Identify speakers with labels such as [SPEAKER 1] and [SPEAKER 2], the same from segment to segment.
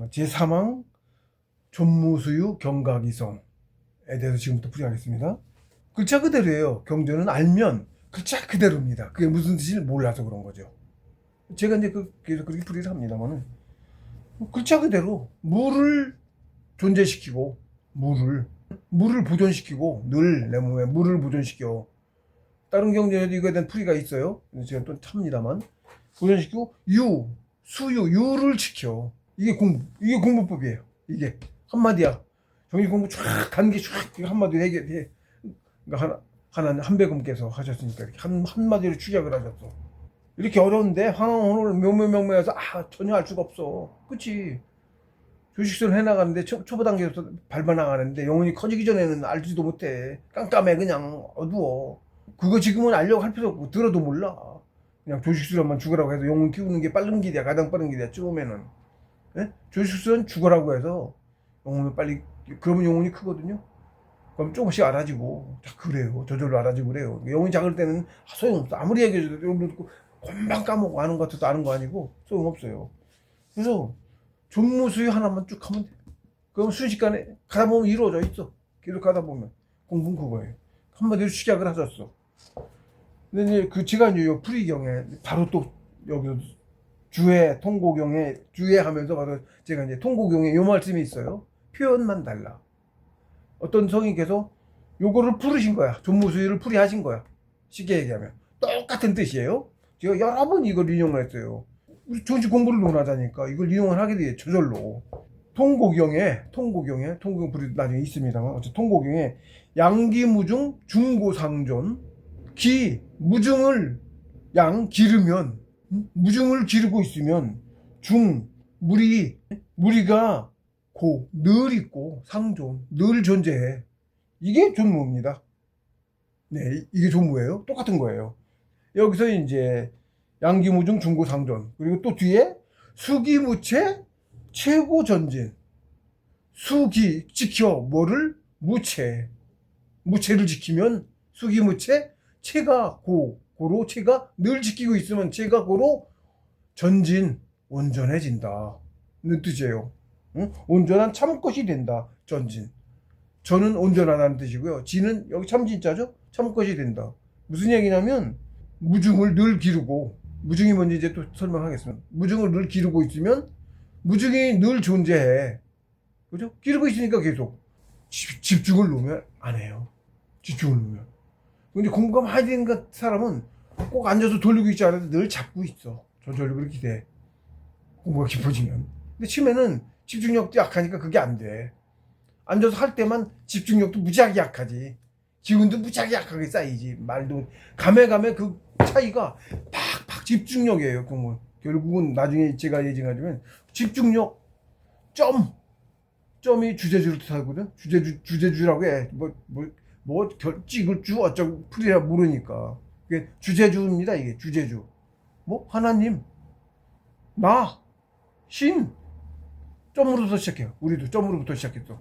[SPEAKER 1] 한번 제3항 존무수유 경각이성에 대해서 지금부터 풀이하겠습니다. 글자 그대로예요. 경전은 알면 글자 그대로입니다. 그게 무슨 뜻인지 몰라서 그런 거죠. 제가 이제 계속 그렇게 풀이를 합니다만은 글자 그대로 물을 존재시키고 물을 보존시키고 늘 내 몸에 물을 보존시켜. 다른 경전에도 이거에 대한 풀이가 있어요. 제가 또 찹니다만 보존시키고 유를 지켜. 이게 공부법이에요. 이게 한마디야. 정신 공부 쫙 단계 쫙 한마디로 해결해. 그러니까 하나 한배금께서 하셨으니까 이렇게 한마디로 축약을 하셨어. 이렇게 어려운데 황홀을 명명해서 전혀 알 수가 없어. 그치? 조식수를 해나가는데 초보 단계에서 밟아나가는데 영혼이 커지기 전에는 알지도 못해. 깜깜해. 그냥 어두워. 그거 지금은 알려고 할 필요 없고 들어도 몰라. 그냥 조식수련만 죽으라고 해서 영혼 키우는 게 빠른 길이야. 가장 빠른 길이야. 처음에는. 예? 조식수련 죽으라고 해서 영혼을 빨리, 그러면 영혼이 크거든요. 그럼 조금씩 알아지고, 그래요. 저절로 알아지고 그래요. 영혼이 작을 때는 소용없어. 아무리 얘기해줘도 여러분 듣고 금방 까먹고 아는 것 같아도 아는 거 아니고 소용없어요. 그래서 존무수유 하나만 쭉 하면 돼. 그럼 순식간에 가다 보면 이루어져 있어. 계속 가다 보면. 공부는 그거예요. 한마디로 시작을 하셨어. 근데 이제 제가 이제 풀이경에 바로 또 여기서 주해 통고경에 주해하면서 바로 제가 이제 통고경에 요 말씀이 있어요. 표현만 달라. 어떤 성인께서 요거를 풀으신 거야. 존무수유를 풀이하신 거야. 쉽게 얘기하면 똑같은 뜻이에요. 제가 여러 번 이걸 인용을 했어요. 우리 정식 공부를 논하자니까 이걸 인용을 하게 돼. 저절로. 통고경에 풀이 나중에 있습니다만 어쨌든 통고경에 양기무중 중고상존 무중을 기르면 무중을 기르고 있으면 무리가 늘 있고 상존 늘 존재해. 이게 존무입니다. 네, 이게 존무예요. 똑같은 거예요. 여기서 이제 양기무중 중고상존, 그리고 또 뒤에 수기무체 최고전진. 수기 지켜 뭐를? 무체를 지키면 수기무체 체가 고로 체가 늘 지키고 있으면 체가 고로 전진 온전해진다 는 뜻이에요. 응? 온전한 참것이 된다. 전진. 전은 온전하다는 뜻이고요. 진은 여기 참진자죠. 참것이 된다. 무슨 얘기냐면 무중을 늘 기르고, 무중이 뭔지 이제 또 설명하겠습니다. 무중을 늘 기르고 있으면 무중이 늘 존재해. 그죠? 기르고 있으니까 계속 집중을 놓으면 안 해요. 집중을 놓으면. 근데 공부가 많이 되는 사람은 꼭 앉아서 돌리고 있지 않아도 늘 잡고 있어. 저절로 그렇게 돼. 공부가 깊어지면. 근데 처음에는 집중력도 약하니까 그게 안 돼. 앉아서 할 때만 집중력도 무지하게 약하지. 기운도 무지하게 약하게 쌓이지. 말도 감에 그 차이가 팍팍 집중력이에요. 공부. 결국은 나중에 제가 얘기하자면 집중력 점이 주제주를 뜻하거든. 주제주라고 해. 찍을 주 어쩌고 풀이라 모르니까. 그게 주제주입니다. 이게 주제주. 하나님, 나, 신, 점으로부터 시작해요. 우리도 점으로부터 시작했어.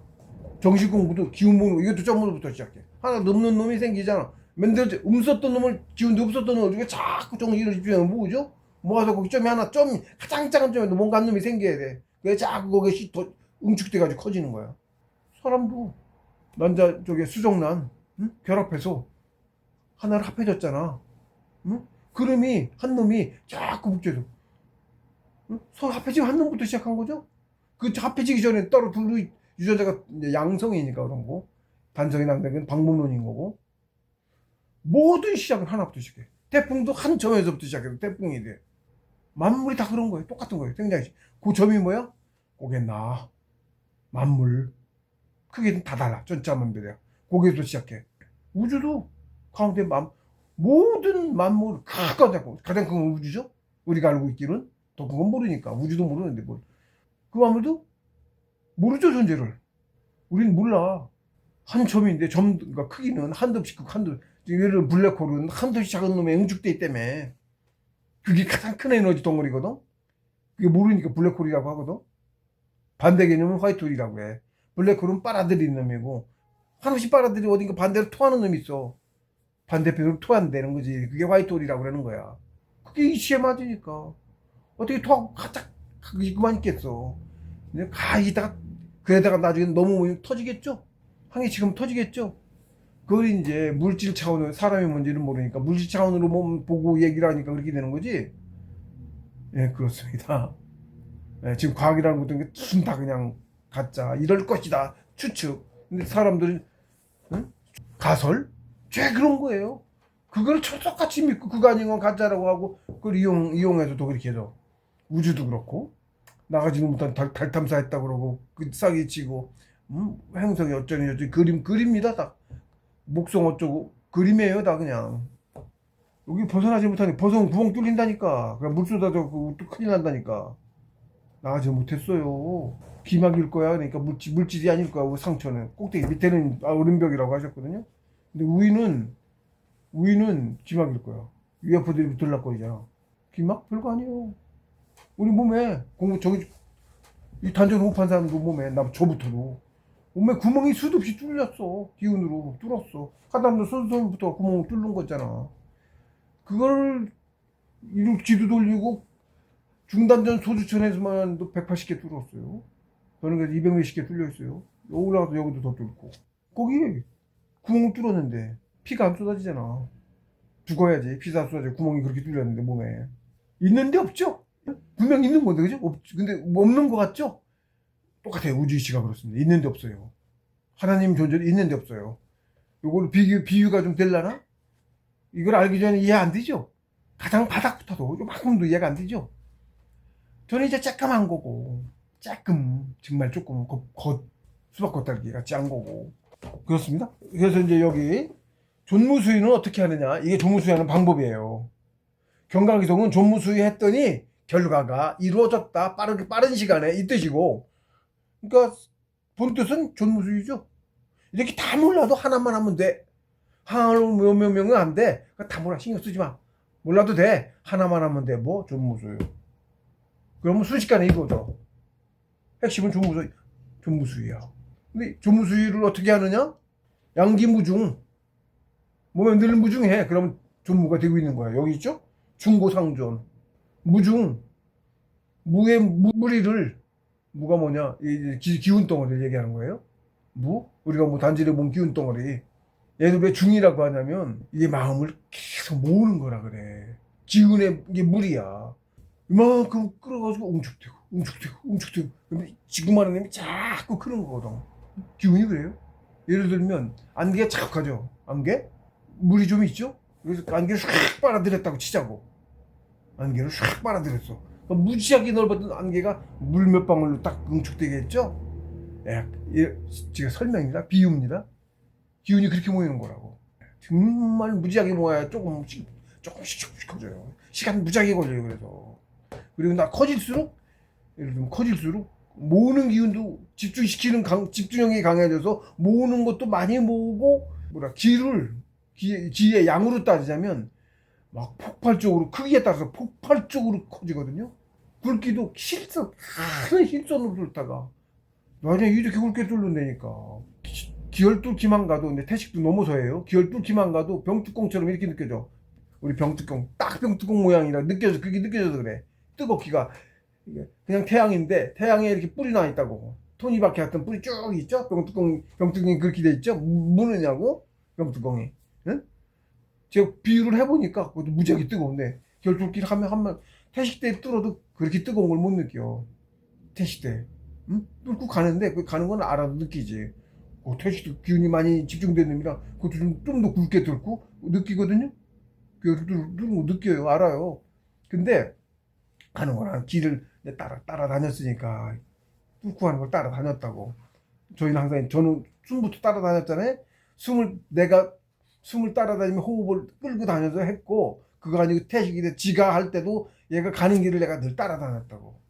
[SPEAKER 1] 정식 공부도 기운 모으는 거, 이것도 점으로부터 시작해. 하나 넘는 놈이 생기잖아. 맨날 썼던 놈을, 기운도 없었던 놈을 중에 자꾸 정신을 집중하면 뭐죠? 모아서 거기 가장 작은 점에도 뭔가 한 놈이 생겨야 돼. 그래 자꾸 거기에 더 응축돼가지고 커지는 거야. 사람도 난자 쪽에 수정란, 응? 결합해서 하나를 합해졌잖아. 응? 그림이 한 놈이 자꾸 묶여서, 응? 서로 합해지면 한 놈부터 시작한 거죠. 그 합해지기 전에 따로 둘이 유전자가 이제 양성이니까 그런 거, 단성이 남는 방법론인 거고. 모든 시작은 하나부터 시작해. 태풍도 한 점에서부터 시작해서 태풍이 돼. 만물이 다 그런 거예요. 똑같은 거예요. 굉장히. 그 점이 뭐야? 그게 나, 만물. 크기는 다 달라. 전자만별이야. 거기에서 시작해. 우주도 가운데 모든 만물 가장 큰 우주죠. 우리가 알고 있기는 더 그건 모르니까. 우주도 모르는데 그 만물도 모르죠, 존재를. 우린 몰라. 한 점인데 그러니까 크기는 한 듭씩 예를 들어 블랙홀은 한 듭씩 작은 놈에 응축돼 있기 때문에 그게 가장 큰 에너지 덩어리거든. 그게 모르니까 블랙홀이라고 하거든. 반대 개념은 화이트홀이라고 해. 블랙홀은 빨아들이는 놈이고, 한없이 빨아들이고 어딘가 반대로 토하는 놈이 있어. 반대편으로 토한다는 거지. 그게 화이트홀이라고 그러는 거야. 그게 이치에 맞으니까. 어떻게 토하고 가짝 그만 있겠어. 이제 가이다가 그러다가 나중에 너무 터지겠죠? 항해 지금 터지겠죠? 그걸 이제 물질 차원으로 사람이 뭔지는 모르니까 물질 차원으로 보고 얘기를 하니까 그렇게 되는 거지. 예, 그렇습니다. 예, 지금 과학이라는 것도 무슨 다 그냥 가짜 이럴 것이다 추측. 근데 사람들은 응? 가설? 죄 그런 거예요. 그걸 철석같이 믿고 그거 아닌 건 가짜라고 하고 그걸 이용해서도 그렇게 해서 우주도 그렇고 나가지도 못한 달 탐사했다 그러고 그 싸게 치고 행성이 어쩌니 그림입니다 다. 목성 어쩌고 그림이에요 다 그냥. 여기 벗어나지 못하니 벗어면 구멍 뚫린다니까. 그냥 물 쏟아져 또 큰일 난다니까. 나가지 못했어요. 기막일 거야. 그러니까 물질이 아닐 거야. 그 상처는 꼭대기 밑에는 얼음벽이라고 하셨거든요. 근데 위는 기막일 거야. 위에 포들이 들락거리잖아. 기막 별거 아니에요. 우리 몸에 저기 이 단전 호흡한 사람도 몸에 나 저부터도 몸에 구멍이 수도 없이 뚫렸어. 기운으로 뚫었어. 하다못해 손부터 구멍을 뚫는 거잖아. 그걸 지도 돌리고 중단전 소주천에서만 180개 뚫었어요. 저는 그래서 200몇십 개 뚫려 있어요. 올라가서 여기도 더 뚫고. 거기 구멍을 뚫었는데 피가 안 쏟아지잖아. 죽어야지. 피가 쏟아져. 구멍이 그렇게 뚫렸는데 몸에. 있는데 없죠? 분명 있는 건데, 그죠? 근데 없는 것 같죠? 똑같아요. 우주이치가 그렇습니다. 있는데 없어요. 하나님 존재는 있는데 없어요. 요걸 비유가 좀 될라나? 이걸 알기 전에 이해 안 되죠? 가장 바닥부터도 요만큼도 이해가 안 되죠? 저는 이제 쬐끔한 거고, 정말 조금, 수박 겉달기가 짠 거고. 그렇습니다. 그래서 이제 여기, 존무수위는 어떻게 하느냐? 이게 존무수위하는 방법이에요. 경각이동은 존무수위 했더니, 결과가 이루어졌다. 빠른 시간에 이 뜻이고, 그러니까, 본 뜻은 존무수위죠. 이렇게 다 몰라도 하나만 하면 돼. 하나로 몇 명은 안 돼. 다 몰라. 신경 쓰지 마. 몰라도 돼. 하나만 하면 돼. 뭐? 존무수위. 그러면 순식간에 이루어져. 핵심은 존무수위야. 근데 존무수위를 어떻게 하느냐? 양기무중. 몸에 늘 무중해. 그러면 존무가 되고 있는 거야. 여기 있죠? 중고상존. 무중. 무의 무리를, 무가 뭐냐? 기운 덩어리를 얘기하는 거예요. 우리가 뭐 단지를 본 기운 덩어리. 얘를 왜 중이라고 하냐면, 이게 마음을 계속 모으는 거라 그래. 기운의 이게 물이야. 이만큼 끌어가지고 웅축되고. 근데 지금 하는 놈이 자꾸 크는 거거든. 기운이 그래요. 예를 들면, 안개가 자극하죠. 안개? 물이 좀 있죠? 그래서 안개를 싹 빨아들였다고 치자고. 안개를 싹 빨아들였어. 그러니까 무지하게 넓었던 안개가 물 몇 방울로 딱 응축되겠죠? 제가 설명입니다. 비유입니다. 기운이 그렇게 모이는 거라고. 정말 무지하게 모아야 조금씩 커져요. 시간 무지하게 걸려요. 그래서. 그리고 예를 들면 커질수록 모으는 기운도 집중력이 강해져서 모으는 것도 많이 모으고, 기의 양으로 따지자면 막 폭발적으로, 크기에 따라서 폭발적으로 커지거든요. 굵기도 큰 실선으로 뚫다가 나중에 이렇게 굵게 뚫는다니까. 기혈뚫기만 가도, 근데 태식도 넘어서예요. 기혈뚫기만 가도 병뚜껑처럼 이렇게 느껴져. 우리 병뚜껑, 딱 병뚜껑 모양이라 그게 느껴져서 그래. 뜨겁기가. 그냥 태양인데, 태양에 이렇게 뿌리 나 있다고. 토니바퀴 같은 뿌리 쭉 있죠? 병뚜껑이 그렇게 돼 있죠? 무느냐고? 병뚜껑이. 응? 제가 비유를 해보니까, 그것도 무지하게 뜨거운데, 기혈뚫기를 하면, 태식 때 뚫어도 그렇게 뜨거운 걸 못 느껴. 태식 때. 응? 뚫고 가는데, 그 가는 건 알아도 느끼지. 태식도 기운이 많이 집중되는 놈이라, 그것도 좀 더 굵게 뚫고 느끼거든요? 뚫고 느껴요. 알아요. 근데, 가는 거랑 길을 따라다녔으니까, 뚫고 가는 걸 따라다녔다고. 저는 숨부터 따라다녔잖아요? 내가 숨을 따라다니면 호흡을 끌고 다녀서 했고, 그거 아니고 태식이 지가 할 때도 얘가 가는 길을 내가 늘 따라다녔다고.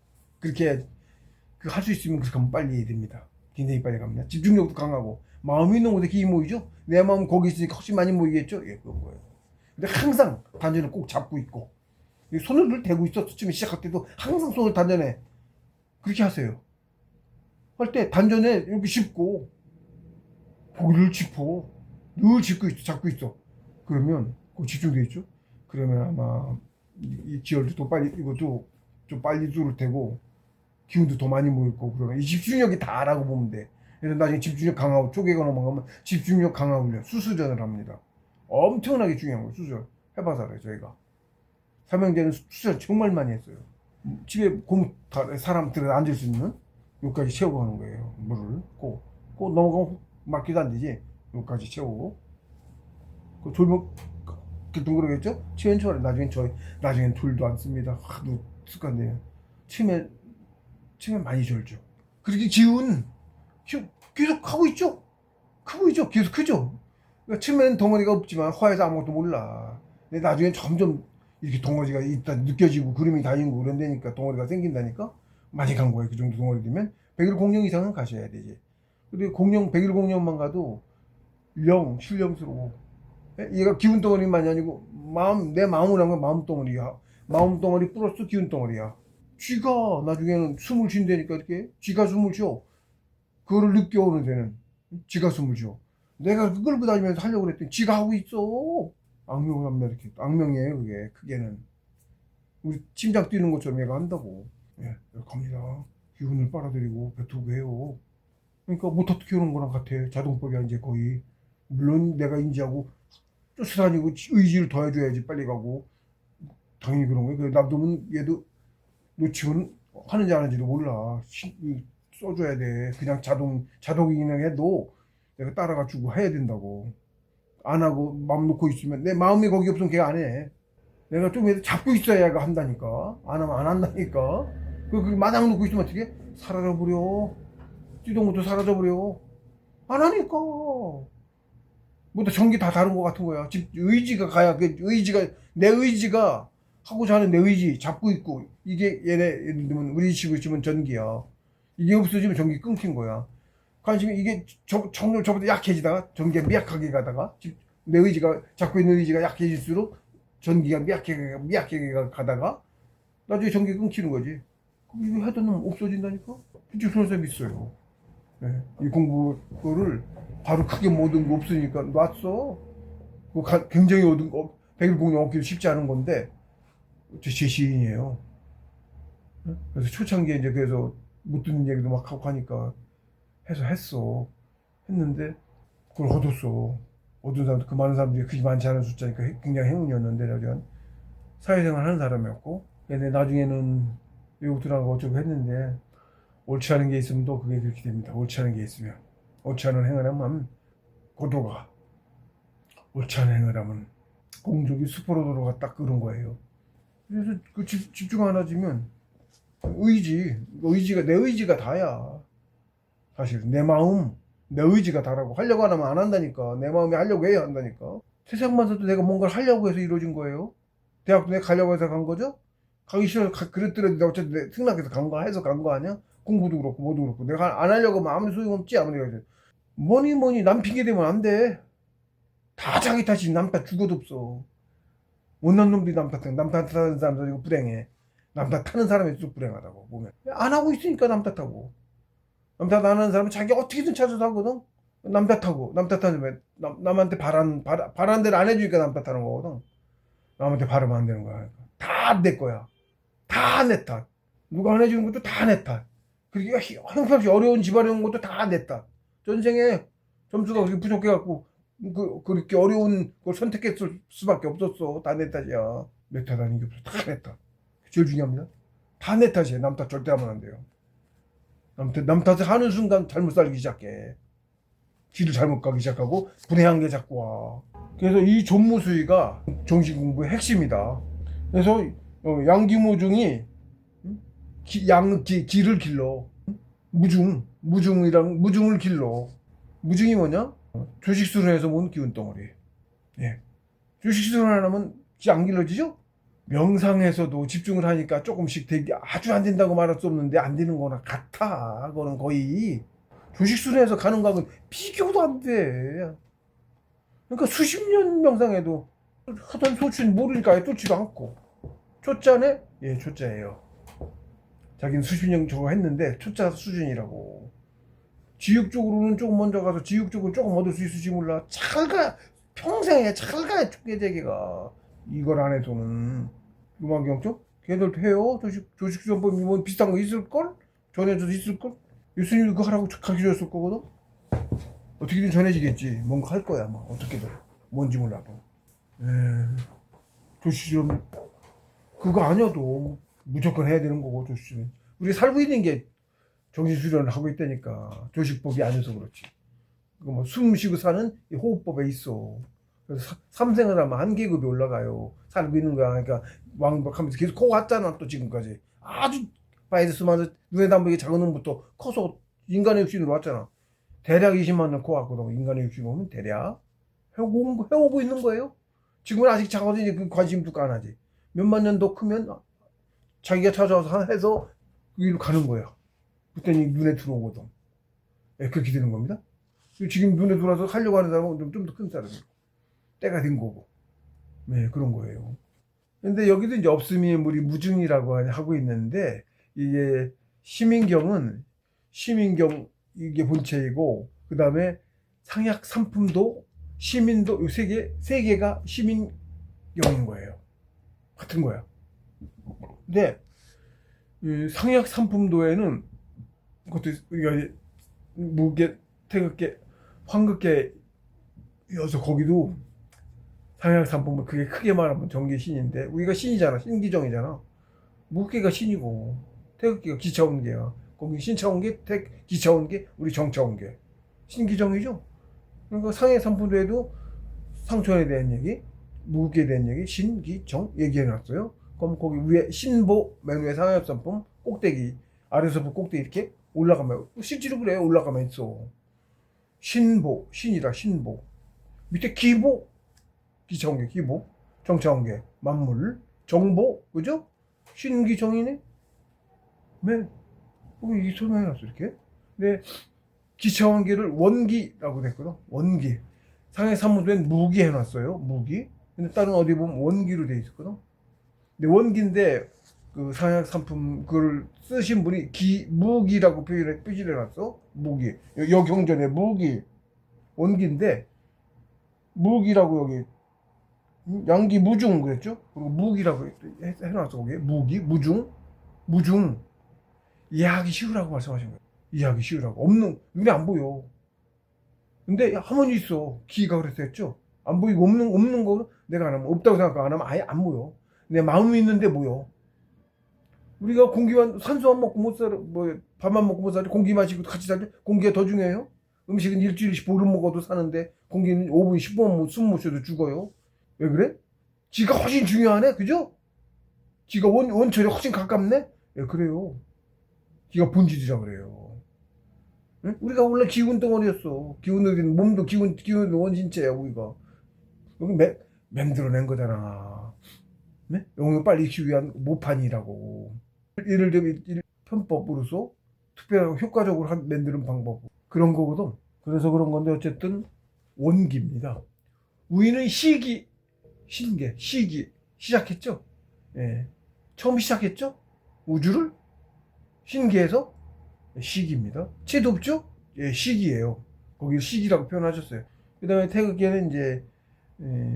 [SPEAKER 1] 그렇게, 할 수 있으면 그렇게 하면 빨리 됩니다. 굉장히 빨리 갑니다. 집중력도 강하고, 마음이 있는 곳에 힘이 모이죠? 내 마음 거기 있으니까 훨씬 많이 모이겠죠? 예, 그런 거예요. 근데 항상 단전을 꼭 잡고 있고, 손을 늘 대고 있어. 처음에 시작할 때도 항상 손을 단전에, 그렇게 하세요. 할 때 단전에 이렇게 짚고, 고기를 짚어. 늘 잡고 있어. 그러면, 꼭 집중돼 있죠? 그러면 아마, 이 기혈도 또 빨리, 이것도 좀 빨리 뚫을 테고, 기운도 더 많이 모였고 그러면 이 집중력이 다라고 보면 돼. 그래서 나중에 집중력 강화 쪼개가 넘어가면 집중력 강화 훈련 수수전을 합니다. 엄청나게 중요한 거예요. 수술 해봐서 알아요. 저희가 삼형제는 수술 정말 많이 했어요. 집에 고무 사람 들어 앉을 수 있는 여기까지 채우고 하는 거예요. 물을 꼭 넘어가면 막기도 안 되지. 여기까지 채우고 그 졸목 둥그러겠죠? 치면 나중엔 돌도 안 씁니다. 하도 습관돼요. 치면 많이 졸죠. 그렇게 기운 계속 하고 있죠. 크고 있죠. 계속 크죠. 그러니까 치면 덩어리가 없지만 화에서 아무것도 몰라. 근데 나중엔 점점 이렇게 덩어리가 있다 느껴지고 그림이 다니고 그런다니까 덩어리가 생긴다니까 많이 간 거예요. 그 정도 덩어리 되면 100일 공룡 이상은 가셔야 되지. 그리고 100일 공룡만 가도 신령스러워. 얘가 기운 덩어리만이 아니고 내 마음을 한 건 마음 덩어리야. 마음 덩어리 플러스 기운 덩어리야. 쥐가 나중에는 숨을 쉰다니까 이렇게 쥐가 숨을 쉬어. 그거를 느껴오는 데는 쥐가 숨을 쉬어. 내가 그걸 끌고 다니면서 하려고 그랬더니 쥐가 하고 있어. 악명을 합니다. 이렇게 악명이에요. 그게 크게는 우리 심장 뛰는 것처럼 얘가 한다고. 예, 이렇게 합니다. 기운을 빨아들이고 뱉고 해요. 그러니까 못 어떻게 오는 거랑 같아. 자동법이야 이제 거의. 물론 내가 인지하고 쫓아다니고 의지를 더해줘야지 빨리 가고 당연히 그런 거예요. 놔두면 얘도 놓치고는 하는지 안 하는지도 몰라. 써줘야 돼. 그냥 자동이 그냥 해도 내가 따라가 주고 해야 된다고. 안 하고 마음 놓고 있으면 내 마음이 거기 없으면 걔가 안 해. 내가 좀 잡고 있어야 얘가 한다니까. 안 하면 안 한다니까. 그 마당 놓고 있으면 어떻게? 사라져버려. 뛰던 것도 사라져버려. 안 하니까. 뭐 전기 다 다른 것 같은 거야. 의지가 가야 내 의지가 하고자 하는 내 의지 잡고 있고 이게 예를 들면 우리 집을 지면 전기야. 이게 없어지면 전기 끊긴 거야. 관심이 이게 정말 저보다 약해지다가 전기가 미약하게 가다가 내 의지가 잡고 있는 의지가 약해질수록 전기가 미약하게 가다가 나중에 전기 끊기는 거지. 그럼 이거 하다 놓으면 없어진다니까. 진짜 그런 사람 있어요. 네. 이 공부를 바로 크게 모든 거 없으니까 놨어. 그거 굉장히 얻은 거 100일 공룡 얻기도 쉽지 않은 건데 제 시인이에요. 그래서 초창기에 이제 그래서 못 듣는 얘기도 막 하고 하니까 했어. 했는데 그걸 얻었어. 얻은 사람도 그 많은 사람들이 그렇게 많지 않은 숫자니까 굉장히 행운이었는데 나중에 사회생활 하는 사람이었고 근데 나중에는 외국 들어가고 어쩌고 했는데 옳지 않은 게 있으면 또 그게 그렇게 됩니다. 옳지 않은 게 있으면 옳지 않은 행을 하면 고도가 옳지 않은 행을 하면 공족이 수포로도로가 딱 그런 거예요. 그래서 그 집중 안 하지면 의지가 내 의지가 다야. 사실 내 마음 내 의지가 다라고. 하려고 안 하면 안 한다니까. 내 마음이 하려고 해야 한다니까. 세상만서도 내가 뭔가를 하려고 해서 이루어진 거예요. 대학도 내가 가려고 해서 간 거죠. 가기 싫어 그랬더라도 내가 어쨌든 내 승낙해서 간 거 아니야. 공부도 그렇고 뭐도 그렇고 내가 안 하려고 하면 아무리 소용없지. 아무리 뭐니 남 핑계 대면 안 돼. 다 자기 탓이. 남 탓 죽어도 없어. 못난 놈들이 남 탓하는 사람들 이거 불행해. 남 탓하는 사람일수록 불행하다고 보면. 안 하고 있으니까 남 탓하고. 남 탓 안 하는 사람은 자기 어떻게든 찾아서 하거든. 남 탓하는 남한테 바란 대로 안 해주니까 남 탓하는 거거든. 남한테 바르면 안 되는 거야. 다 내 거야. 다 내 탓. 누가 안 해주는 것도 다 내 탓. 그리고 형편없이 어려운 집안에 온 것도 다 내 탓. 전생에 점수가 그렇게 부족해갖고 그렇게 어려운 걸 선택했을 수밖에 없었어. 다 내 탓이야. 내 탓 아닌 게 없어. 다 내 탓. 제일 중요합니다. 다 내 탓이에요. 남 탓 절대 하면 안 돼요. 남 탓을 하는 순간 잘못 살기 시작해. 길을 잘못 가기 시작하고 불행한 게 자꾸 와. 그래서 이 존무수의가 정신 공부의 핵심이다. 그래서 양기무중이 기를 길러. 무중을 길러. 무중이 뭐냐? 조식수련에서 모은 기운덩어리. 예. 조식수련 안 하면 안 길러지죠? 명상에서도 집중을 하니까 조금씩 되게 아주 안 된다고 말할 수 없는데 안 되는 거나 같아. 그거는 거의 조식수련에서 가는 거하고는 비교도 안 돼. 그러니까 수십 년 명상해도 하던 소치는 모르니까 아예 쫓지도 않고. 초짜네? 예, 초짜예요. 자기는 수십 년 저거 했는데 초짜 수준이라고. 지육적으로는 조금 먼저 가서 지육적으로 조금 얻을 수 있을지 몰라. 평생에 찰가야 축계제기가. 이걸 안 해서는. 음악경청? 걔들도 해요. 조식수련법이 뭐 비슷한 거 있을걸? 전해져도 있을걸? 예수님이 그거 하라고 가르쳐줬을 거거든? 어떻게든 전해지겠지. 뭔가 할 거야, 아마. 어떻게든. 뭔지 몰라도. 조시실험, 그거 아니어도 무조건 해야 되는 거고, 조시실험. 우리 살고 있는 게 정신수련을 하고 있다니까. 조식법이 아니어서 그렇지. 그거 뭐 숨 쉬고 사는 이 호흡법에 있어. 그래서 삼생을 하면 한계급이 올라가요. 살고 있는 거야. 그러니까 왕복하면서 계속 코 왔잖아, 또 지금까지. 아주 바이러스만 눈에도 안 보이게 작은 놈부터 커서 인간의 육신으로 왔잖아. 대략 20만 년 코 왔거든. 인간의 육신 보면 대략 해오고 있는 거예요. 지금은 아직 작아지니 그 관심도 안 하지. 몇만 년 더 크면 자기가 찾아와서 해서 그 길로 가는 거야. 그때는 눈에 들어오거든. 그렇게 되는 겁니다. 지금 눈에 들어와서 하려고 하는 사람은 좀 더 큰 사람이고 때가 된 거고. 네, 그런 거예요. 근데 여기도 이제 없음이 무리 무증이라고 하고 있는데, 이게 시민경 이게 본체이고, 그 다음에 상약 삼품도 시민도 이 세 개가 시민경인 거예요. 같은 거야. 근데 이 상약 삼품도에는 그것도 우리가 무게, 태극계, 황극계여서 거기도 상약 삼품은 그게 크게 말하면 정계신인데, 우리가 신이잖아. 신기정이잖아. 무게가 신이고 태극기가 기차원계야. 거기 신차원계, 기차원계, 우리 정차원계. 신기정이죠. 그러니까 상해 삼품도에도 상촌에 대한 얘기, 무게에 대한 얘기, 신기정 얘기해놨어요. 그럼 거기 위에 신보, 맨 위에 상해 삼품 꼭대기, 아래서부터 꼭대기 이렇게 올라가면, 실제로 그래. 올라가면 있어. 신보, 신이다. 신보. 밑에 기보, 기차원계, 기보, 정차원계, 만물, 정보, 그죠? 신기정이네? 네. 이 설명해놨어, 이렇게. 근데 기차원계를 원기라고 됐거든. 원기. 상해 삼문도엔 무기 해놨어요. 무기. 근데 다른 어디 보면 원기로 돼 있었거든. 근데 원기인데 그 상해 삼품 그걸 쓰신 분이 무기라고 표시를 해놨어. 무기. 여경전에 무기. 원기인데 무기라고 여기 양기 무중 그랬죠? 그리고 무기라고 해놨어. 거기에 무기, 무중. 이해하기 쉬우라고 말씀하신 거예요. 이해하기 쉬우라고. 없는, 눈에 안 보여. 근데 하모니 있어. 기가 그래서 했죠. 안 보이고 없는 거 내가 안 하면, 없다고 생각 안 하면 아예 안 보여. 내 마음이 있는데 보여. 우리가 공기만, 산소 안 먹고 못 살아, 밥만 먹고 못 살아, 공기 마시고 같이 살지? 공기가 더 중요해요? 음식은 일주일씩 보름 먹어도 사는데, 공기는 5분, 10분 숨 못 쉬어도 죽어요. 왜 그래? 지가 훨씬 중요하네? 그죠? 지가 원천에 훨씬 가깝네? 예, 그래요. 기가 본질이라 그래요. 응? 우리가 원래 기운 덩어리였어. 기운은 몸도 기운 원진체야 우리가. 여기 만들어낸 거잖아. 네? 영웅을 빨리 익히기 위한 모판이라고. 예를 들면 편법으로서 특별하고 효과적으로 만드는 방법 그런 거거든. 그래서 그런 건데 어쨌든 원기입니다. 우리는 신계 시작했죠. 예. 처음 시작했죠. 우주를 신기해서 시기입니다. 채도 없죠? 예, 시기예요. 거기 시기라고 표현하셨어요. 그 다음에 태극기에는 이제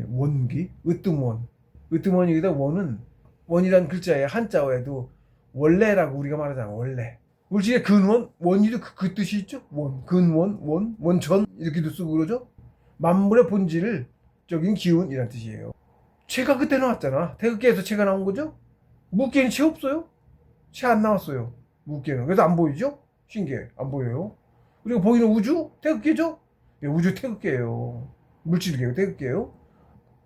[SPEAKER 1] 원기, 으뜸원. 으뜸원이기다. 원이라는 글자에 한자어에도 원래라고 우리가 말하잖아. 원래. 물질의 근원, 원이도 그 뜻이 있죠. 근원, 원천 이렇게도 쓰고 그러죠. 만물의 본질적인 기운이라는 뜻이에요. 채가 그때 나왔잖아. 태극기에서 채가 나온 거죠. 무기에는 채 없어요. 채 안 나왔어요. 무게는. 그래서 안 보이죠? 신기해. 안 보여요. 그리고 보이는 우주? 태극기죠? 예, 우주 태극기예요. 물질이에요. 태극기예요.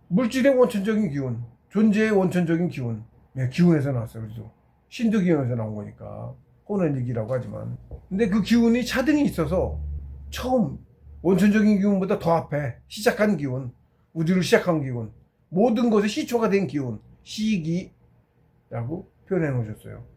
[SPEAKER 1] 물질의 원천적인 기운. 존재의 원천적인 기운. 예, 기운에서 나왔어요. 그래서 신도 기운에서 나온 거니까. 호는이기라고 하지만. 근데 그 기운이 차등이 있어서 처음 원천적인 기운보다 더 앞에 시작한 기운. 우주를 시작한 기운. 모든 것의 시초가 된 기운. 시기라고 표현해 놓으셨어요.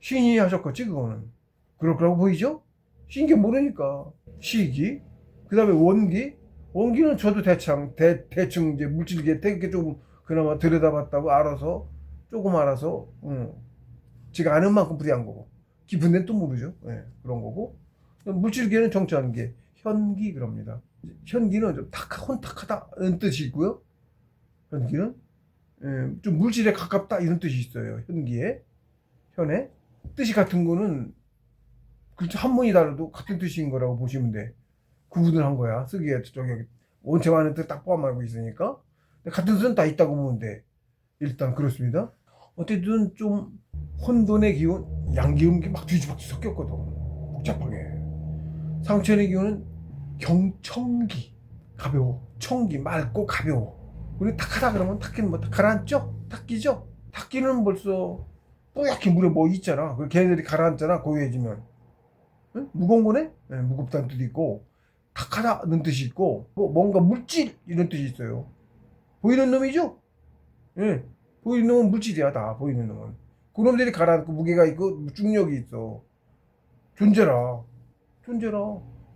[SPEAKER 1] 신이 하셨겠지 그거는. 그럴 거라고 보이죠? 신기 모르니까. 시기, 그 다음에 원기는 저도 대충 이제 물질계 되게 좀 그나마 들여다봤다고 알아서 조금 알아서 제가 아는 만큼 부리한 거고, 깊은 데는 또 모르죠. 네, 그런 거고. 물질계는 정치하는 게 현기 그럽니다. 현기는 좀 혼탁하다는 뜻이 있고요. 현기는 좀 물질에 가깝다 이런 뜻이 있어요. 현기에, 현에. 뜻이 같은 거는 글자 한 문이 달라도 같은 뜻인 거라고 보시면 돼. 구분을 한 거야. 쓰기에 저기 원체 많은 뜻 딱 포함하고 있으니까. 같은 뜻은 다 있다고 보면 돼. 일단 그렇습니다. 어쨌든 좀 혼돈의 기운, 양기운이 막 뒤집박지 섞였거든. 복잡하게. 상천의 기운은 경청기, 가벼워. 청기, 맑고 가벼워. 우리 탁하다 그러면 탁기는 뭐 가라앉죠? 탁기죠? 탁기는 벌써 뿌옇게 물에 뭐 있잖아. 그 걔네들이 가라앉잖아. 고요해지면. 응? 무거운 거네? 네, 무겁다는 뜻이 있고, 탁하다는 뜻이 있고, 뭐 뭔가 물질 이런 뜻이 있어요. 보이는 놈이죠? 예. 보이는 놈은 물질이야, 다. 보이는 놈은. 그놈들이 가라앉고 무게가 있고 중력이 있어. 존재라. 존재라.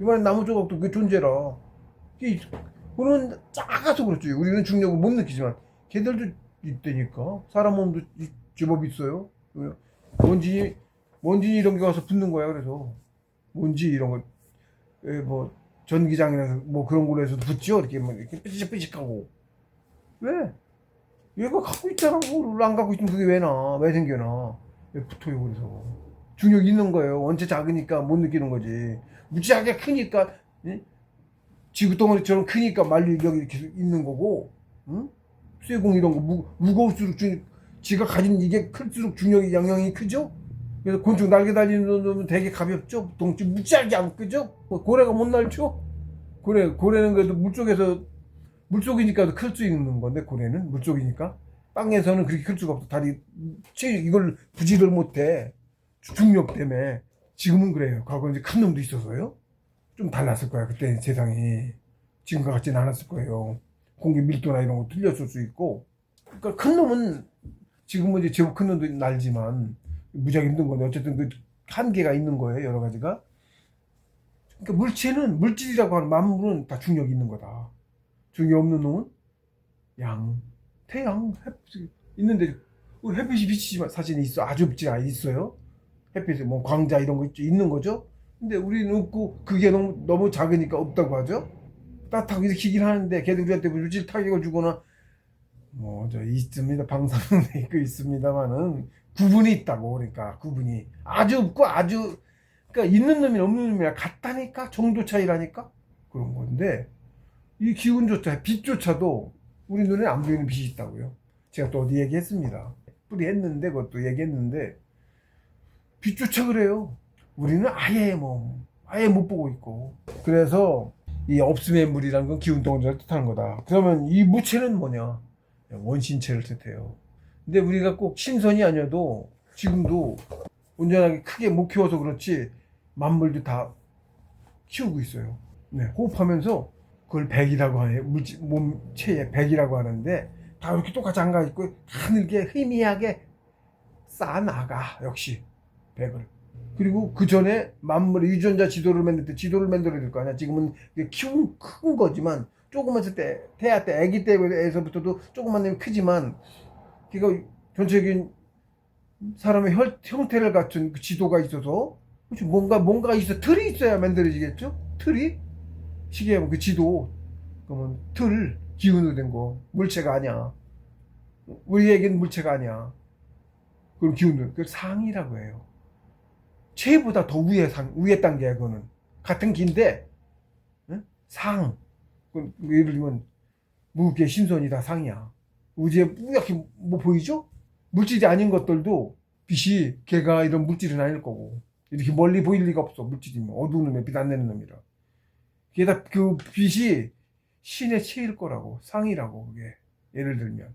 [SPEAKER 1] 이번엔 나무 조각도 그게 존재라. 그는 작아서 그렇지. 우리는 중력을 못 느끼지만 걔들도 있다니까. 사람 몸도 제법 있어요. 먼지 이런 게 와서 붙는 거야. 그래서 먼지 이런 거, 뭐 전기장이나 뭐 그런 걸로 해서 붙죠. 이렇게 뭐 이렇게 삐직삐직하고. 왜? 얘가 갖고 있잖아. 그걸 안 갖고 있으면 그게 왜 나? 왜 생겨나? 왜 붙어요? 그래서 중력이 있는 거예요. 원체 작으니까 못 느끼는 거지. 무지하게 크니까, 응? 지구 덩어리처럼 크니까 만류력이 이렇게 있는 거고, 응? 쇠공 이런 거 무거울수록 지가 가진 이게 클수록 중력이 영향이 크죠? 그래서 곤충 날개 달리는 놈은 되게 가볍죠? 덩치 무지하게 안 크죠? 고래가 못 날죠? 고래는 그래도 물속이니까 클 수 있는 건데, 고래는 물속이니까. 땅에서는 그렇게 클 수가 없어. 이걸 부지를 못해. 중력 때문에. 지금은 그래요. 과거에 이제 큰 놈도 있어서요. 좀 달랐을 거야. 그때 세상이. 지금과 같지는 않았을 거예요. 공기 밀도나 이런 거 틀렸을 수 있고. 그러니까 큰 놈은 지금은 이제 제법 큰 놈도 날지만 무지하게 힘든 건데 어쨌든 그 한계가 있는 거예요. 여러 가지가. 그러니까 물질이라고 하는 만물은 다 중력이 있는 거다. 중력이 없는 놈은 태양, 햇빛 있는데 우리 햇빛이 비치지만 사실은 있어. 아주 비치가 있어요. 햇빛이 뭐 광자 이런 거 있죠. 있는 거죠. 근데 우리는 없고 그게 너무 작으니까 없다고 하죠. 따뜻하고 이렇게 기긴 하는데 걔들 우리한테 물질 타격을 주거나 뭐 저 있습니다. 방사능도 있고 있습니다만은 구분이 있다고. 그러니까 구분이 아주 없고 아주, 그러니까 있는 놈이 없는 놈이랑 같다니까. 정도 차이라니까 그런 건데, 이 기운조차 빛조차도 우리 눈에 안 보이는 빛이 있다고요. 제가 또 어디 얘기했습니다. 뿌리 했는데 그것도 얘기했는데 빛조차 그래요. 우리는 아예 못 보고 있고. 그래서 이 없음의 물이라는 건 기운 덩어리를 뜻하는 거다. 그러면 이 무체는 뭐냐? 원신체를 뜻해요. 근데 우리가 꼭 신선이 아니어도 지금도 온전하게 크게 못 키워서 그렇지 만물도 다 키우고 있어요. 네, 호흡하면서 그걸 백이라고 하네요. 몸체에 백이라고 하는데 다 이렇게 똑같이 안가 있고 하늘게 희미하게 쌓아나가. 역시 백을. 그리고 그 전에 만물의 유전자 지도를 만들 때 지도를 만들어야 될 거 아니야. 지금은 키운 큰 거지만 조그만 때 태아 때 아기 때에서부터도 조그만 되면 크지만 그러니까 전체적인 사람의 형태를 갖춘 그 지도가 있어서 뭔가 있어. 틀이 있어야 만들어지겠죠. 틀이 시계에 그 지도 그러면 틀 기운으로 된 거 물체가 아니야. 우리에게는 물체가 아니야. 그럼 기운도 그 상이라고 해요. 체보다 더 위에 단계야. 그거는 같은 기인데 응? 상. 예를 들면 무게 신선이다 상이야. 우주에 뿌옇게 뭐 보이죠? 물질이 아닌 것들도 빛이 걔가 이런 물질은 아닐 거고 이렇게 멀리 보일 리가 없어. 물질이면 어두운 놈에 빛 안 내는 놈이라. 게다가 그 빛이 신의 체일 거라고. 상이라고. 그게 예를 들면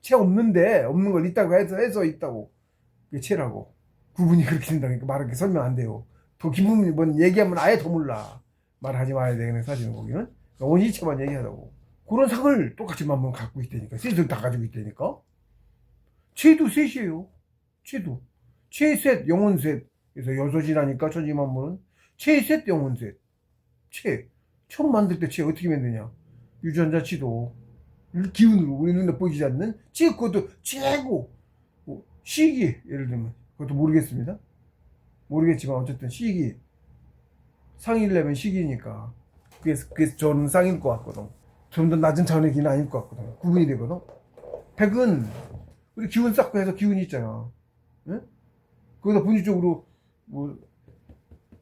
[SPEAKER 1] 체 없는데 없는 걸 있다고 해서 있다고. 그게 체라고. 구분이 그렇게 된다니까 말하기 설명 안 돼요. 더 깊은 건 얘기하면 아예 더 몰라. 말하지 말아야 되겠네. 사실은 거기는 그러니까 원시체만 얘기하다고. 그런 상을 똑같이 만물 갖고 있다니까. 셋을 다 가지고 있다니까. 체도 셋이에요. 체도 체셋 영혼셋. 그래서 여섯이라니까 천지만물은 체셋 영혼셋. 체 처음 만들 때 체 어떻게 만드냐. 유전자 지도 기운으로 우리 눈에 보이지 않는 체. 그것도 최고 시기 예를 들면 그것도 모르겠습니다. 모르겠지만 어쨌든 시기 상이려면 시기니까 그게 저는 상일 것 같거든. 좀 더 낮은 차원의 기는 아닐 것 같거든. 구분이 되거든. 백은 우리 기운 쌓고 해서 기운이 있잖아. 응? 거기다 분유적으로 뭐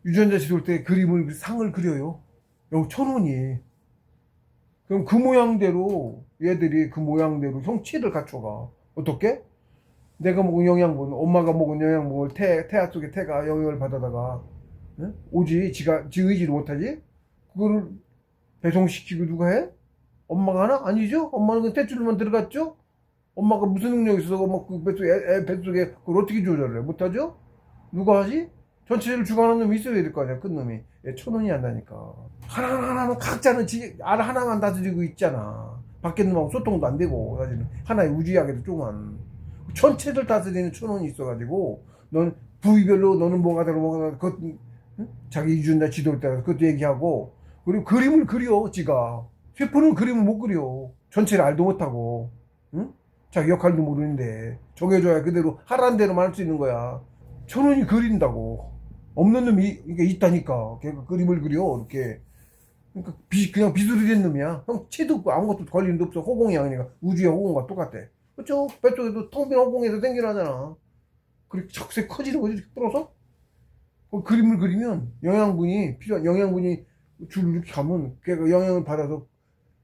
[SPEAKER 1] 유전자 지도할 때 그림을, 상을 그려요. 여기 천원이. 그럼 그 모양대로 얘들이 그 모양대로 형체를 갖춰가. 어떻게? 내가 먹은 영양분, 엄마가 먹은 영양분을 태아 속에 태가 영향을 받아다가 응? 오지 지 의지를 못하지? 그거를 배송시키고 누가 해? 엄마가 하나? 아니죠? 엄마는 그 탯줄로만 들어갔죠? 엄마가 무슨 능력이 있어서 엄마 그 뱃속에 애 뱃속에 그걸 어떻게 조절을 해? 못하죠? 누가 하지? 전체를 주관하는 놈이 있어야 될 거 아니야, 큰 놈이. 얘 천원이 한다니까. 하나하나는 각자는 알 하나만 다스리고 있잖아. 밖에 놈하고 소통도 안 되고, 사실은. 하나의 우주야기도 조그만. 전체를 다스리는 천원이 있어가지고, 넌 부위별로 너는 뭐가 되고 뭐가 되고, 그, 응? 자기 유전자 지도에 따라서 그것도 얘기하고, 그리고 그림을 그려, 지가. 세포는 그림을 못 그려. 전체를 알도 못하고, 응? 자기 역할도 모르는데, 정해줘야 그대로 하라는 대로만 할 수 있는 거야. 천원이 그린다고. 없는 놈이 그러니까 있다니까. 걔가 그림을 그려 이렇게. 그러니까 그냥 비수리 된 놈이야. 형 채도 없고 아무것도 관리도 없어. 허공이야. 그러니까 우주의 허공과 똑같아. 그렇죠? 뱃속에도 텅 빈 허공에서 생겨나잖아. 그렇게 적색 커지는 거지 이렇게 불어서. 그 그림을 그리면 영양분이 필요한 영양분이 줄 이렇게 가면 걔가 영향을 받아서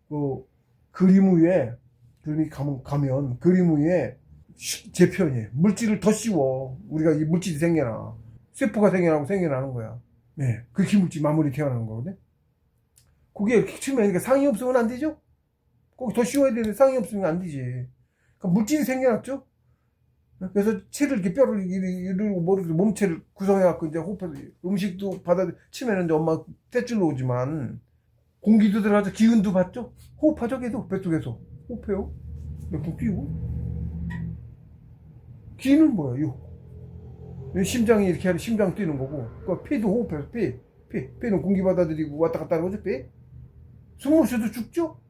[SPEAKER 1] 그 그림 위에 그림이 가면 그림 위에 제 표현이에요. 물질을 더 씌워. 우리가 이 물질이 생겨나. 세포가 생겨나고 생겨나는 거야. 네. 그 기물질 마무리 태어나는 거거든. 그게 처음에 그러니까 상이 없으면 안 되죠? 거기 더 씌워야 되는데 상이 없으면 안 되지. 그러니까 물질이 생겨났죠? 그래서 체를 이렇게 뼈를 이르고 머리를 몸체를 구성해갖고 이제 호흡해서 음식도 치면은 이제 엄마 탯줄로 오지만 공기도 들어가서 기운도 받죠? 호흡하죠? 계속 뱃속에서. 호흡해요. 몇 분 뛰고. 기는 뭐야? 심장이 이렇게 하는 심장 뛰는 거고, 그 피도 호흡해서 피는 공기 받아들이고 왔다 갔다 하는 거죠, 피. 숨을 쉬어도 죽죠?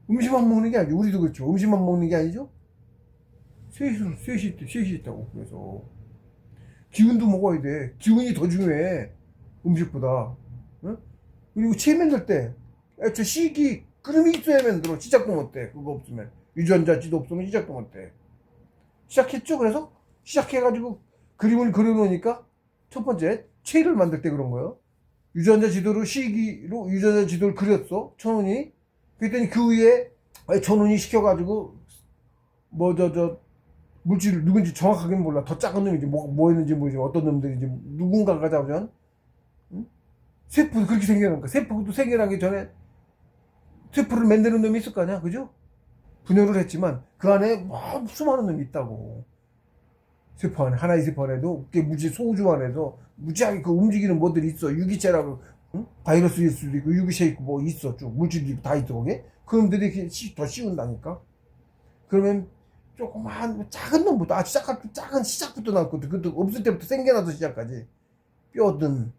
[SPEAKER 1] 음식만 먹는 게 아니죠. 우리도 그렇죠. 음식만 먹는 게 아니죠. 셋이 있다고. 그래서 기운도 먹어야 돼. 기운이 더 중요해. 음식보다. 응? 그리고 체 만들 때, 애초 시기 끓음이 있어야 만들어. 시작도 못해. 그거 없으면. 유전자 지도 없으면 시작도 못해. 시작했죠. 그래서 시작해가지고 그림을 그려놓으니까 첫 번째 체를 만들 때 그런 거예요. 유전자 지도로 시기로 유전자 지도를 그렸어. 천운이. 그랬더니 그 위에 천운이 시켜가지고 물질을 누군지 정확하게는 몰라. 더 작은 놈인지 뭐였는지 모르지. 어떤 놈들인지 누군가가 잡으면 응? 세포도 그렇게 생겨난 거야. 세포도 생겨나기 전에 세포를 만드는 놈이 있을 거 아니야. 그죠? 분열을 했지만 그 안에 뭐 수많은 놈이 있다고. 세포 안에 하나의 세포 안에도 무지 소우주 안에도 무지하게 그 움직이는 뭐들이 있어. 유기체라고. 응? 바이러스일 수도 있고 유기체 있고 뭐 있어. 쭉 물질이 있고 다 있어. 거기 그놈들이 이렇게 더 씌운다니까. 그러면 조그만 작은 놈부터 아주 작은 시작부터 나왔거든. 그것도 없을 때부터 생겨나서 시작까지 뼈든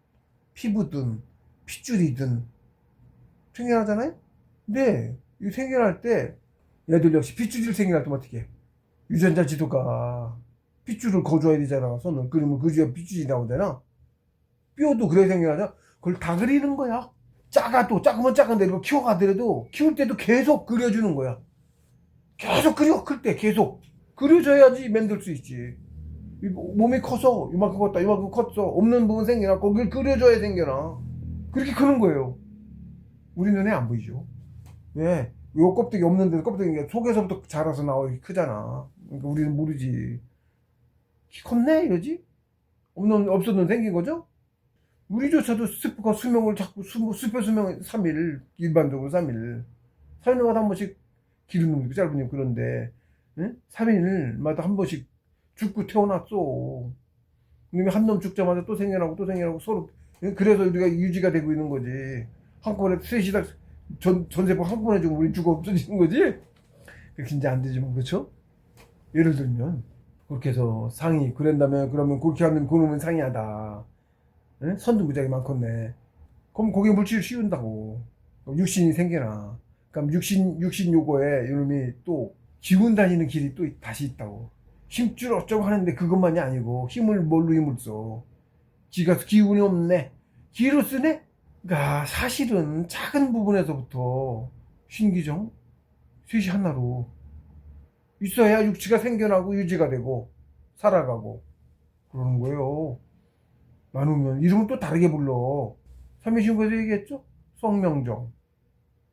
[SPEAKER 1] 피부든 핏줄이든 생겨나잖아요. 근데 이 생겨날 때 얘들 역시 핏줄이 생겨날 때 어떻게 해? 유전자 지도가 핏줄을 거줘야 되잖아. 손을 그리면 그 주에 핏줄이 나오잖아. 뼈도 그래 생겨나죠. 그걸 다 그리는 거야. 작으면 작은데 이거 키워가더라도 키울 때도 계속 그려주는 거야. 계속 그려. 클 때 계속 그려줘야지 만들 수 있지. 몸이 커서 이만큼 컸다 이만큼 컸어. 없는 부분 생겨나. 거길 그려줘야 생겨나. 그렇게 크는 거예요. 우리 눈에 안 보이죠. 왜? 요 껍데기 없는데 껍데기 속에서부터 자라서 나와 크잖아. 그러니까 우리는 모르지. 키 컸네 이러지? 없어도 생긴 거죠? 우리조차도 스프가 수명을 자꾸 스프 수명 3일 일반적으로 3일 3일마다 한 번씩 기르는 거 짧은 님 그런데 응? 3일마다 한 번씩 죽고 태어났어. 그러면 한 놈 죽자마자 또 생겨나고 서로 그래서 우리가 유지가 되고 있는 거지. 한꺼번에 셋이 다 전세포 한꺼번에 죽으면 우리 죽어 없어지는 거지. 그렇게 이제 안 되지만 그렇죠? 예를 들면 그렇게 해서 상이 그런다면 그러면 그렇게 하면 그놈은 상이하다. 응? 선도 무지하게 많겠네. 그럼 거기에 물질을 씌운다고. 육신이 생겨나. 그럼 육신 요거에 이놈이 또 기운 다니는 길이 또 다시 있다고. 힘줄 어쩌고 하는데 그것만이 아니고 뭘로 힘을 써. 지가 기운이 없네. 기로 쓰네? 그러니까 사실은 작은 부분에서부터 신기정 셋이 하나로 있어야 육체가 생겨나고 유지가 되고 살아가고 그러는 거예요. 나누면 이름은 또 다르게 불러. 삼위신고에서 얘기했죠? 성명정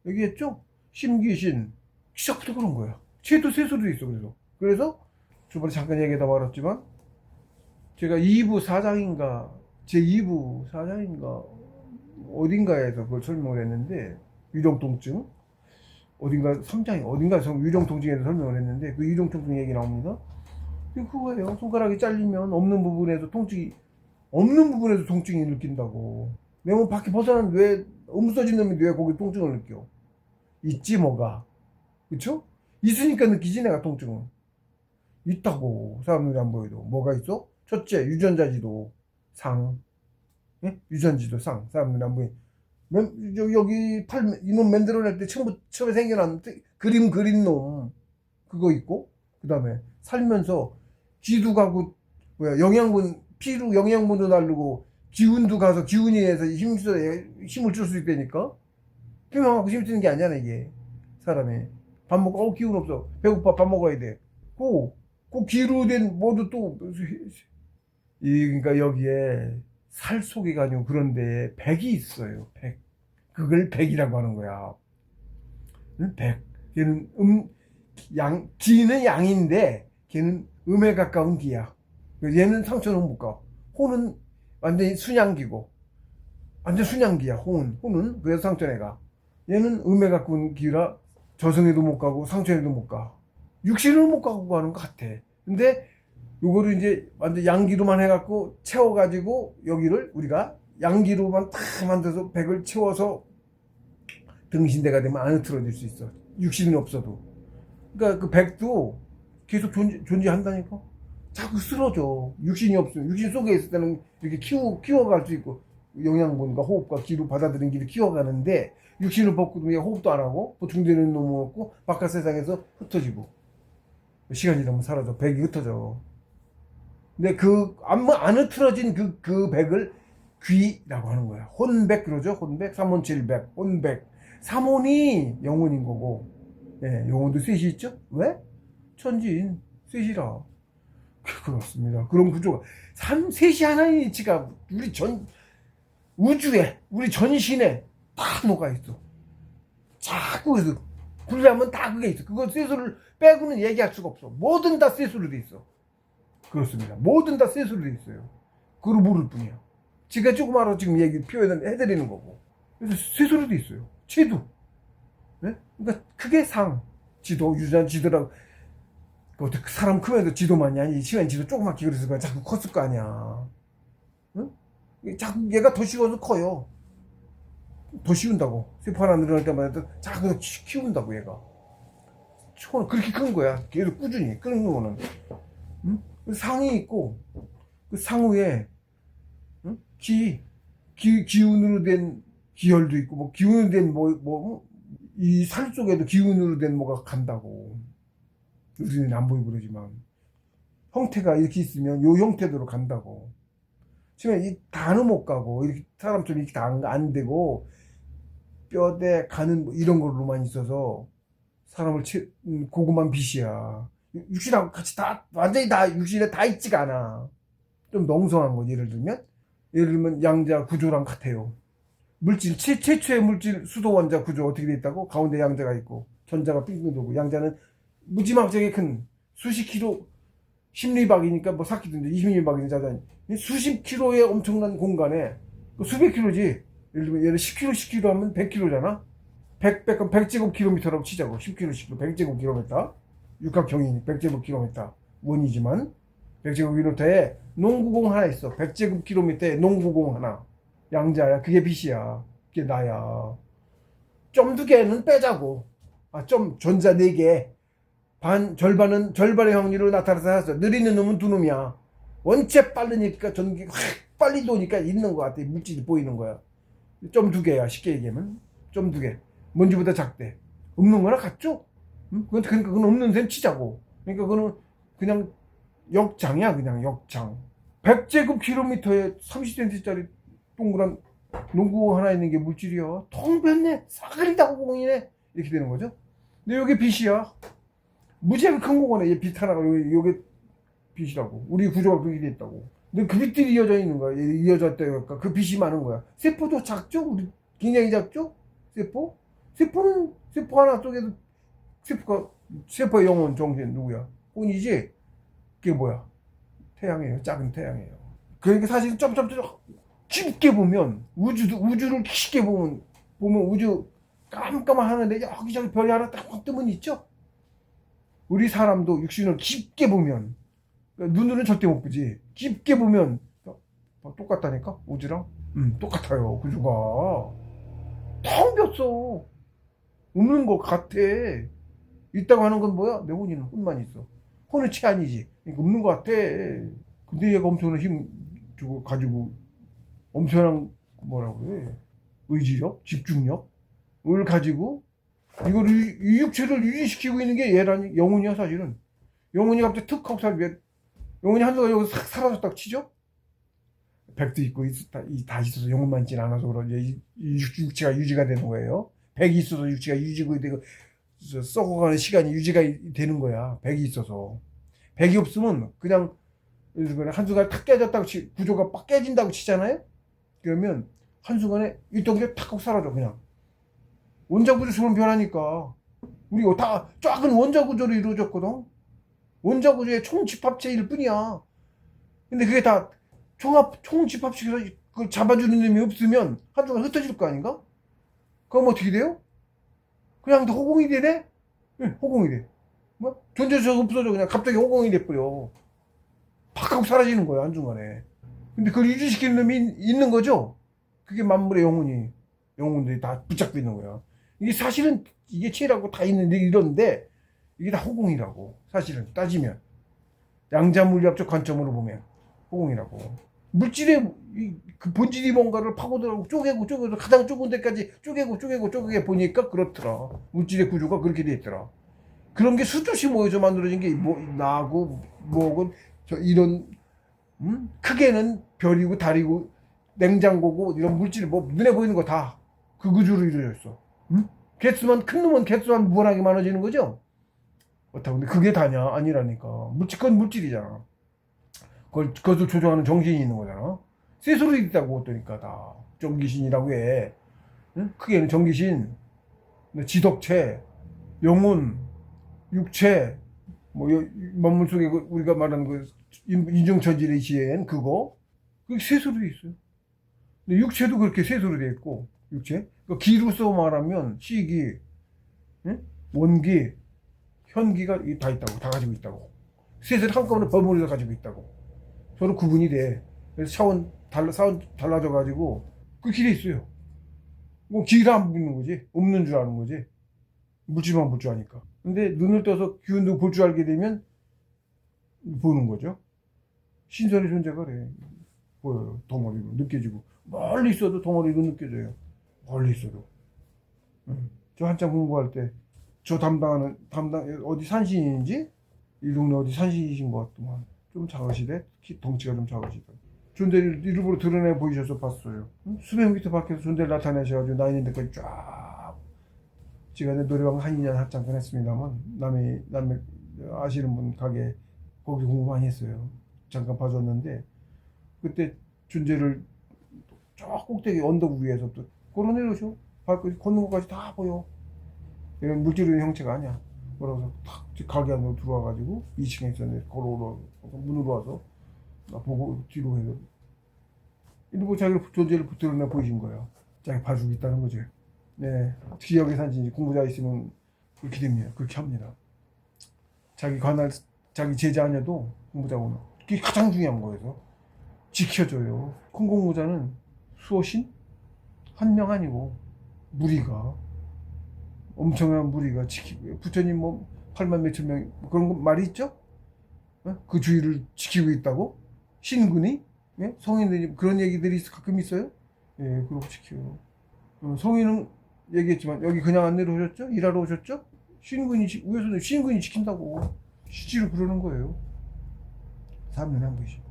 [SPEAKER 1] 얘기했죠? 심귀신 시작부터 그런 거야. 쟤도 셋으로 있어. 그래서 저번에 잠깐 얘기하다 말았지만 제가 2부 사장인가 제 2부 사장인가 어딘가에서 그걸 설명을 했는데 유령통증 어딘가 3장이 어딘가 유령통증에서 설명을 했는데 그 유령통증 얘기 나옵니다. 그거예요. 손가락이 잘리면 없는 부분에서 통증이 느낀다고. 내 몸 밖에 벗어난 뇌 없어진 놈이 왜 거기 통증을 느껴? 있지 뭐가. 그쵸? 있으니까 느끼지 내가 통증은. 있다고. 사람들이 안 보여도. 뭐가 있어? 첫째 유전자지도 상. 예? 유전지도 상. 사람들이 안 보여. 여기 이놈 만들어낼 때 처음에 생겨난 그림 그린 놈 그거 있고 그 다음에 살면서 쥐도 가고 영양분 피로 영양분도 날르고 기운도 가서 기운이 해서 힘을 줄 수 있다니까. 평형하고 힘 쓰는 게 아니잖아 이게. 사람이 밥 먹고 기운 없어 배고파 밥 먹어야 돼. 그 기로 된 모두 또 그러니까 여기에 살 속에가 아니고 그런데 백이 있어요. 백. 그걸 백이라고 하는 거야. 백. 걔는 기는 양인데 걔는 음에 가까운 기야. 얘는 상처는 못 가. 호는 완전히 순양기고 완전 순양기야. 호는 그래서 상처에 가. 얘는 음에 가까운 기라 저승에도 못 가고 상처에도 못 가. 육신을 못 가고 가는 것 같아. 근데 요거를 이제 완전 양기로만 해갖고 채워가지고 여기를 우리가 양기로만 딱 만들어서 백을 채워서 등신대가 되면 안에 틀어질 수 있어. 육신이 없어도. 그러니까 그 백도 계속 존재한다니까. 자꾸 쓰러져. 육신이 없으면 육신 속에 있을 때는 이렇게 키워갈 수 있고 영양분과 호흡과 기로 받아들인 기를 키워가는데 육신을 벗고 호흡도 안 하고 보충되는 놈은 없고 바깥 세상에서 흩어지고 시간이 지나면 사라져. 백이 흩어져. 근데 안 흐트러진 그 백을 귀라고 하는 거야. 혼백 그러죠. 혼백, 삼혼칠백, 혼백. 삼혼이 영혼인 거고, 예, 영혼도 셋이 있죠. 왜? 천지인 셋이라. 그렇습니다. 그런 구조가 셋이 하나의 이치가 우리 우주에 우리 전신에 다 녹아 있어. 자꾸 그래서 분리하면 다 그게 있어. 그거 셋을 빼고는 얘기할 수가 없어. 뭐든 다 셋으로 돼 있어. 그렇습니다. 뭐든 다 셋으로 돼 있어요. 그걸 모를 뿐이야. 제가 조그마로 지금 표현을 해드리는 거고. 그래서 셋으로 돼 있어요. 지도. 네? 그러니까 크게 지도, 유전 지도라고. 어떻게 사람 크면서 지도만이 아니, 시간 지도 조그맣게 그랬을 거야. 자꾸 컸을 거 아니야. 응? 자꾸 얘가 더 씌워서 커요. 더 씌운다고. 세포 하나 늘어날 때마다 자꾸 키운다고, 얘가. 그렇게 큰 거야. 계속 꾸준히. 끄는 거는. 응? 상이 있고 그 상 위에 기운으로 된 기혈도 있고 뭐 기운으로 된 이 살 속에도 기운으로 된 뭐가 간다고. 우리는 안 보이고 그러지만 형태가 이렇게 있으면 요 형태대로 간다고. 지금 이 다는 못 가고 이렇게 사람처럼 이렇게 다 안 되고 뼈대 가는 이런 걸로만 있어서 사람을 고구만 빛이야. 육신하고 같이 완전히 다 육신에 다 있지가 않아. 좀 농성한 거 예를 들면 양자 구조랑 같아요. 물질, 최초의 물질 수도 원자 구조 어떻게 돼 있다고? 가운데 양자가 있고, 전자가 빙빙 돌고, 양자는 무지막지하게 큰 수십 킬로, 10리박이니까 4킬로인데 20리박이니까 자자니. 수십 킬로의 엄청난 공간에, 수백 킬로지. 예를 들면 얘는 10킬로, 10킬로 하면 100킬로잖아? 100제곱킬로미터라고 치자고. 10킬로, 10킬로, 100제곱킬로미터. 육각형이니 100제곱킬로미터 원이지만 100제곱킬로미터에 농구공 하나 있어. 100제곱킬로미터에 농구공 하나. 양자야. 그게 빛이야. 그게 나야. 점 2개는 빼자고. 전자 4개. 절반의 확률로 나타나서 느리는 놈은 2놈이야. 원체 빠르니까 전기 확 빨리 도니까 있는 것 같아. 물질이 보이는 거야. 점 2개야. 쉽게 얘기하면. 점 2개. 먼지보다 작대. 없는 거나 같죠? 그러니까 그건 없는 셈 치자고. 그러니까 그거는 그냥 역장이야. 그냥 역장. 100제곱킬로미터에 30cm짜리 동그란 농구 하나 있는 게 물질이야. 텅 뺐네. 싸그리다 공이네. 이렇게 되는 거죠. 근데 여기 빛이야. 무지하게 큰 공간에 빛 하나가 여기 빛이라고. 우리 구조가 그렇게 돼 있다고. 근데 그 빛들이 이어져 있는 거야. 이어졌다니까. 그 빛이 많은 거야. 세포도 작죠? 우리 굉장히 작죠? 세포? 세포 하나 속에도 세포의 영혼 정신 누구야? 혼이지? 그게 뭐야? 태양이에요. 작은 태양이에요. 그러니까 사실 좀 깊게 보면 우주를 깊게 보면 우주 깜깜한 하늘에 여기저기 별이 하나 딱 확 뜨면 있죠? 우리 사람도 육신을 깊게 보면 눈으로는 절대 못 보지. 깊게 보면 똑같다니까 우주랑. 똑같아요. 우주가 텅 비었어. 없는 것 같아. 있다고 하는 건 뭐야? 내 혼이는 혼만 있어. 혼은 체안이지. 그러니까 없는 것 같아. 근데 얘가 엄청난 힘 주고 가지고 엄청난 뭐라고 그래? 의지력, 집중력을 가지고 이걸 이 육체를 유지시키고 있는 게 얘라니 영혼이야 사실은. 영혼이 갑자기 툭 하고 영혼이 한순간 여기서 싹 사라졌다고 치죠? 백도 있고 다 있어서 영혼만 있진 않아서 그런지 이 육체가 유지가 되는 거예요. 백이 있어서 육체가 유지가 되고 썩어가는 시간이 유지가 되는 거야. 백이 있어서. 백이 없으면 그냥 한순간에 탁 깨졌다고 구조가 빡 깨진다고 치잖아요. 그러면 한순간에 있던 게 탁 하고 사라져 그냥. 원자 구조처럼 변하니까. 우리가 다 작은 원자 구조로 이루어졌거든. 원자 구조의 총집합체일 뿐이야. 근데 그게 다 총집합체에서 그걸 잡아주는 놈이 없으면 한순간 흩어질 거 아닌가? 그럼 어떻게 돼요? 그냥 호공이 되네? 응, 호공이 돼. 뭐? 존재자가 없어져. 그냥 갑자기 호공이 돼버려. 팍 하고 사라지는 거야, 한순간에. 근데 그걸 유지시키는 놈이 있는 거죠? 그게 만물의 영혼들이 다 붙잡고 있는 거야. 이게 사실은 이게 체라고 다 있는데 이런데 이게 다 호공이라고. 사실은 따지면. 양자물리학적 관점으로 보면 호공이라고. 물질의 그 본질이 뭔가를 파고들고 쪼개고 가장 좁은 데까지 쪼개고 보니까 그렇더라. 물질의 구조가 그렇게 돼 있더라. 그런 게 수두시 모여서 만들어진 게 나고 뭐고 이런 크게는 별이고 달이고 냉장고고 이런 물질 눈에 보이는 거 다 그 구조로 이루어져 있어. 개수만 큰 놈은 개수만 무한하게 많아지는 거죠. 어떻고 근데 그게 다냐? 아니라니까. 그건 물질이잖아. 그것을 조종하는 정신이 있는 거잖아. 세수로 있다고 어떠니까 다 정기신이라고 해. 크게는 정기신, 지덕체, 영혼, 육체, 만물 속에 우리가 말하는 그 인정천지의 지혜엔 그거 세수로 돼 있어요. 근데 육체도 그렇게 세수로 돼 있고 육체. 그러니까 기로서 말하면 시기, 원기, 현기가 다 있다고, 다 가지고 있다고. 셋을 한꺼번에 버무려서 가지고 있다고. 서로 구분이 돼. 그래서 사원 달라져 가지고 그렇게 돼 있어요. 기가 안 보이는 거지. 없는 줄 아는 거지. 물질만 볼 줄 아니까. 근데 눈을 떠서 기운도 볼 줄 알게 되면 보는 거죠. 신선의 존재가 그래. 보여요. 덩어리로 느껴지고. 멀리 있어도 덩어리로 느껴져요. 멀리 있어도. 저 한참 공부할 때 저 담당 어디 산신인지 이 동네 어디 산신이신 것 같더만. 좀 작으시대. 덩치가 좀 작으시다. 존재를 일부러 드러내 보이셔서 봤어요. 수백 미터 밖에서 존재를 나타내셔가지고 나 있는 데까지 쫙. 제가 노래방 한 2년 합창을 했습니다만 남의 아시는 분 가게 거기 공부 많이 했어요. 잠깐 봐줬는데 그때 존재를 저 꼭대기 언덕 위에서 또 걸어내려줘. 발끝 걷는 것까지 다 보여. 이런 물질의 형체가 아니야. 그래서 탁 가게 안으로 들어와가지고 2층에 있었는데 걸어오러 문으로 와서 나 보고 뒤로 해서 일부 자기 존재를 드러내 보이신 거예요. 자기 봐주고 있다는 거죠. 네, 지역에 산신이 공부자 있으면 그렇게 됩니다. 그렇게 합니다. 자기 관할 자기 제자 아니어도 공부자고는 그게 가장 중요한 거여서 지켜줘요. 큰 공부자는 수호신 한 명 아니고 무리가 엄청난 무리가 지키고 부처님 8만 몇천 명 그런 거 말이 있죠? 그 주위를 지키고 있다고? 신군이? 예? 성인들이 그런 얘기들이 가끔 있어요? 예, 그러고 지켜요. 성인은 얘기했지만 여기 그냥 안 내려오셨죠? 일하러 오셨죠? 위에서는 신군이 지킨다고 실제로 그러는 거예요. 3년에 한 번씩.